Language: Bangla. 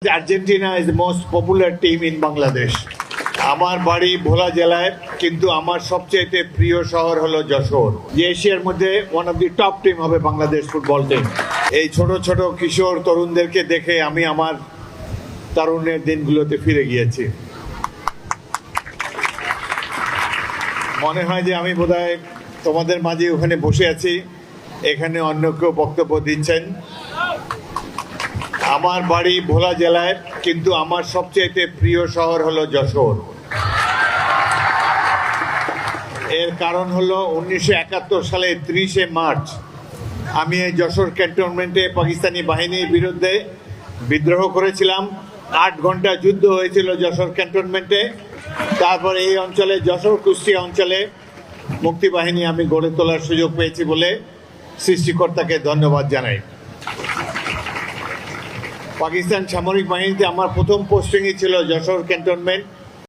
Argentina is the most popular team in Bangladesh. আমার বাড়ি ভোলা জেলায়, কিন্তু আমার সবচেয়ে প্রিয় শহর হলো যশোর, যে এশিয়ার মধ্যে one of the top team হবে বাংলাদেশ ফুটবল টিম। এই ছোট ছোট কিশোর তরুণদেরকে দেখে আমি আমার তারুণ্যের দিনগুলোতে ফিরে গিয়েছি। মনে হয় যে আমি বোধহয় তোমাদের মাঝে ওখানে বসে আছি, এখানে অন্য কেউ বক্তব্য দিচ্ছেন। আমার বাড়ি ভোলা জেলায়, কিন্তু আমার সবচেয়ে প্রিয় শহর হলো যশোর। এর কারণ হলো 1971 সালে 30 মার্চ আমি এই যশোর ক্যান্টনমেন্টে পাকিস্তানি বাহিনীর বিরুদ্ধে বিদ্রোহ করেছিলাম। 8 ঘন্টা যুদ্ধ হয়েছিল যশোর ক্যান্টনমেন্টে। তারপর এই অঞ্চলে, যশোর কুষ্টিয়া অঞ্চলে মুক্তিবাহিনী আমি গড়ে তোলার সুযোগ পেয়েছি বলে সৃষ্টিকর্তাকে ধন্যবাদ জানাই। পাকিস্তান সামরিক বাহিনীতে আমার প্রথম পোস্টিংই ছিল যশোর ক্যান্টনমেন্ট।